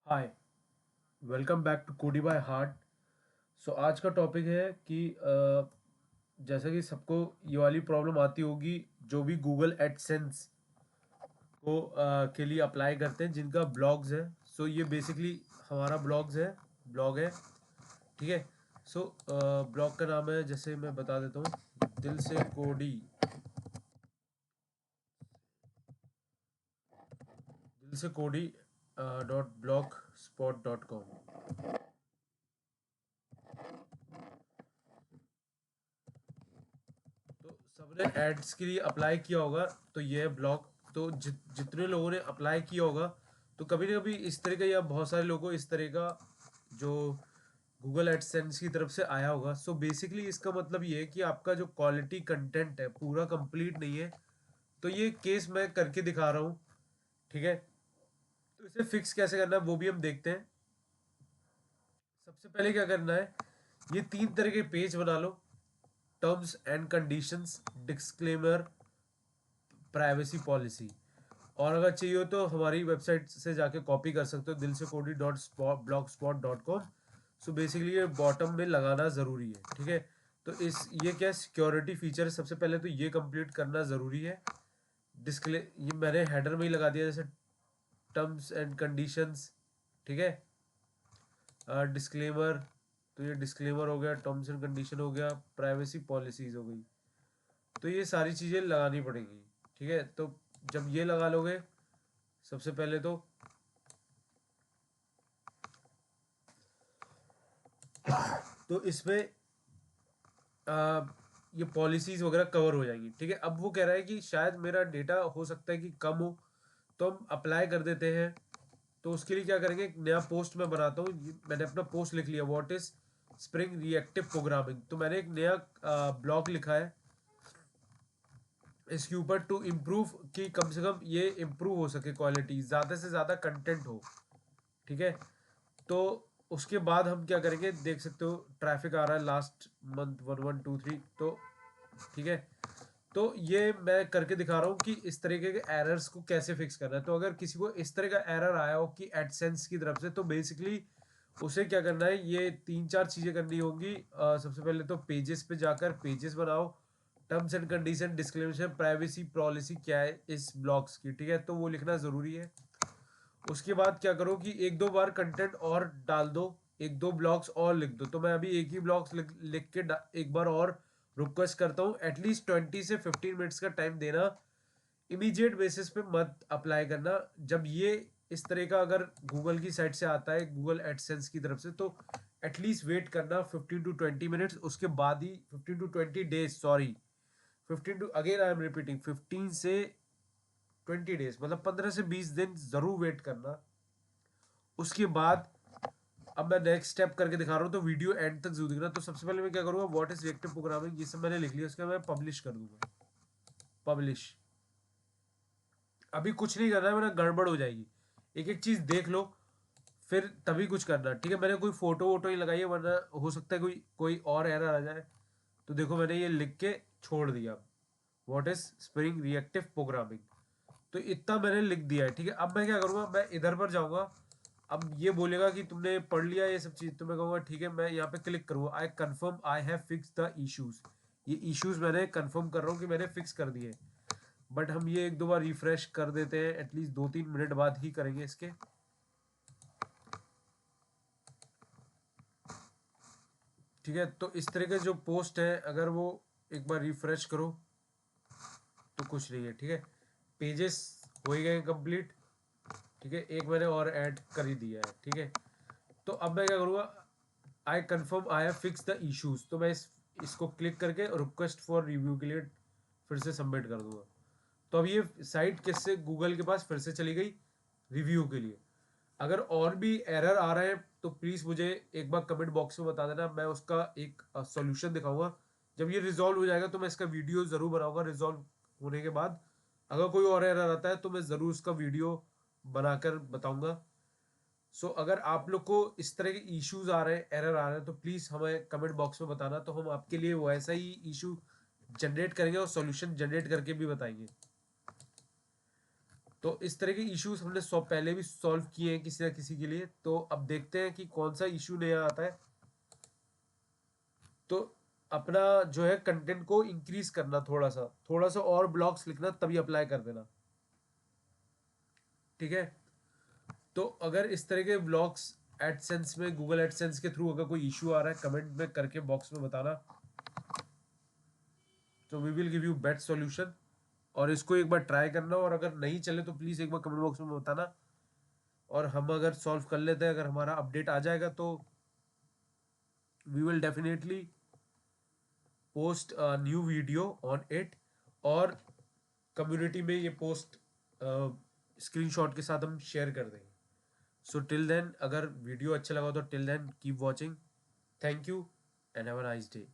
Hi, welcome back to कोडी by heart. सो आज का टॉपिक है कि जैसा कि सबको ये वाली प्रॉब्लम आती होगी, जो भी गूगल एडसेंस को के लिए अप्लाई करते हैं, जिनका ब्लॉग्स है। सो ये बेसिकली हमारा ब्लॉग है। ठीक है। सो ब्लॉग का नाम है, जैसे मैं बता देता हूँ, दिल से कोडी dot blog spot dot com. तो सबने एड्स के लिए अप्लाई किया होगा, तो ये है ब्लॉग। तो जितने लोगों ने अप्लाई किया होगा, तो कभी ना कभी इस तरह का, या बहुत सारे लोगों को इस तरह का जो गूगल एडसेंस की तरफ से आया होगा। सो बेसिकली इसका मतलब ये है कि आपका जो क्वालिटी कंटेंट है पूरा कंप्लीट नहीं है। तो ये केस मैं करके दिखा रहा हूँ। ठीक है। तो इसे फिक्स कैसे करना है वो भी हम देखते हैं। सबसे पहले क्या करना है, ये तीन तरह के पेज बना लो: terms and conditions, disclaimer, privacy policy. और अगर चाहिए हो तो हमारी वेबसाइट से जाके कॉपी कर सकते हो, दिल से कोडी dot blog spot dot com. So basically ये बॉटम में लगाना ज़रूरी है। ठीक है। तो इस ये क्या सिक्योरिटी फीचर है, सबसे पहले तो ये कंप्लीट करना ज़रूरी है। ये मैंने हेडर में ही लगा दिया, जैसे टर्म्स एंड कंडीशंस। ठीक है। डिस्क्लेमर, तो ये डिस्क्लेमर हो गया, टर्म्स एंड कंडीशन हो गया, प्राइवेसी पॉलिसीज हो गई। तो ये सारी चीज़ें लगानी पड़ेगी। ठीक है। तो जब ये लगा लोगे, सबसे पहले तो इसमें आ, ये पॉलिसीज वगैरह कवर हो जाएंगी। ठीक है। अब वो कह रहा है कि शायद मेरा डेटा हो सकता है कि कम हो, तो हम अप्लाई कर देते हैं। तो उसके लिए क्या करेंगे, एक नया पोस्ट मैं बनाता हूँ। मैंने अपना पोस्ट लिख लिया, what is spring reactive programming. तो मैंने एक नया ब्लॉग लिखा है इसके ऊपर, टू इम्प्रूव, कि कम से कम ये इम्प्रूव हो सके, क्वालिटी ज़्यादा से ज़्यादा कंटेंट हो। ठीक है। तो उसके बाद हम क्या करेंगे, देख सकते हो ट्रैफिक आ रहा है लास्ट मंथ 1123। तो ठीक है। तो ये मैं करके दिखा रहा हूँ कि इस तरीके के एरर्स को कैसे फिक्स करना है। तो अगर किसी को इस तरह का एरर आया हो कि एडसेंस की तरफ से, तो बेसिकली उसे क्या करना है, ये तीन चार चीज़ें करनी होंगी। सबसे पहले तो पेजेस पे जाकर पेजेस बनाओ, terms and condition, disclamation, privacy policy क्या है इस ब्लॉग्स की। ठीक है। तो वो लिखना ज़रूरी है। उसके बाद क्या करो कि एक दो बार कंटेंट और डाल दो, एक दो ब्लॉग्स और लिख दो। तो मैं अभी एक ही ब्लॉग्स लिख के एक बार और रिक्वेस्ट करता हूँ, एटलीस्ट 20 से 15 मिनट्स का टाइम देना। इमीडिएट बेसिस पे मत अप्लाई करना। जब ये इस तरह का अगर गूगल की साइट से आता है, गूगल एडसेंस की तरफ से, तो एटलीस्ट वेट करना 15 to 20 मिनट्स। उसके बाद ही 15 to 20 डेज, सॉरी, 15 से 20 डेज, मतलब 15 से 20 दिन जरूर वेट करना। उसके बाद अब मैं नेक्स्ट स्टेप करके दिखा रहा हूँ, तो वीडियो एंड तक जरूर देखना। तो सबसे पहले मैं क्या करूँगा, व्हाट इज रिएक्टिव प्रोग्रामिंग, ये सब मैंने लिख लिया। उसके बाद मैं पब्लिश कर दूंगा, पब्लिश। अभी कुछ नहीं करना है, वरना गड़बड़ हो जाएगी। एक एक चीज देख लो, फिर तभी कुछ करना। ठीक है। मैंने कोई फोटो वोटो नहीं लगाई है, वरना हो सकता है कोई कोई और एरर आ जाए। तो देखो मैंने ये लिख के छोड़ दिया, what is spring reactive programming. तो इतना मैंने लिख दिया है। ठीक है। अब मैं क्या करूँगा, मैं इधर पर जाऊँगा। अब ये बोलेगा कि तुमने पढ़ लिया ये सब चीज़, तो मैं कहूँगा ठीक है। मैं यहाँ पे क्लिक करूँगा, I confirm I have fix the issues. ये इश्यूज मैंने कन्फर्म कर रहा हूँ कि मैंने फिक्स कर दिए। बट हम ये एक दो बार रिफ्रेश कर देते हैं, एटलीस्ट 2-3 मिनट बाद ही करेंगे इसके। ठीक है। तो इस तरह के जो पोस्ट है, अगर वो एक बार रिफ्रेश करो तो कुछ नहीं है। ठीक है। पेजेस हो ही गए कंप्लीट। ठीक है। एक मैंने और ऐड कर ही दिया है। ठीक है। तो अब मैं क्या करूँगा, I confirm I have fix the issues. तो मैं इसको क्लिक करके रिक्वेस्ट फॉर रिव्यू के लिए फिर से सबमिट कर दूंगा। तो अब ये साइट किससे, गूगल के पास फिर से चली गई रिव्यू के लिए। अगर और भी एरर आ रहे हैं तो प्लीज़ मुझे एक बार कमेंट बॉक्स में बता देना, मैं उसका एक सॉल्यूशन दिखाऊंगा। जब ये रिजॉल्व हो जाएगा तो मैं इसका वीडियो ज़रूर बनाऊंगा। रिजॉल्व होने के बाद अगर कोई और एरर आता है तो मैं ज़रूर उसका वीडियो बनाकर बताऊंगा। अगर आप लोग को इस तरह के इश्यूज आ रहे हैं, एरर आ रहे हैं, तो प्लीज़ हमें कमेंट बॉक्स में बताना। तो हम आपके लिए वैसा ही इशू जनरेट करेंगे और सॉल्यूशन जनरेट करके भी बताएंगे। तो इस तरह के इश्यूज हमने पहले भी सॉल्व किए हैं किसी ना किसी के लिए। तो अब देखते हैं कि कौन सा इशू नया आता है। तो अपना जो है कंटेंट को इंक्रीज करना, थोड़ा सा और ब्लॉग्स लिखना, तभी अप्लाई कर देना। ठीक है। तो अगर इस तरह के ब्लॉग्स एडसेंस में, गूगल एडसेंस के थ्रू अगर कोई इशू आ रहा है, कमेंट में करके बॉक्स में बताना। तो we will give you best solution. और इसको एक बार ट्राई करना, और अगर नहीं चले तो प्लीज एक बार कमेंट बॉक्स में बताना। और हम अगर सॉल्व कर लेते हैं, अगर हमारा अपडेट आ जाएगा, तो we will definitely post new video on it. और कम्युनिटी में ये पोस्ट स्क्रीनशॉट के साथ हम शेयर कर देंगे। सो टिल देन, अगर वीडियो अच्छा लगा तो till then keep watching. Thank you and have a nice day.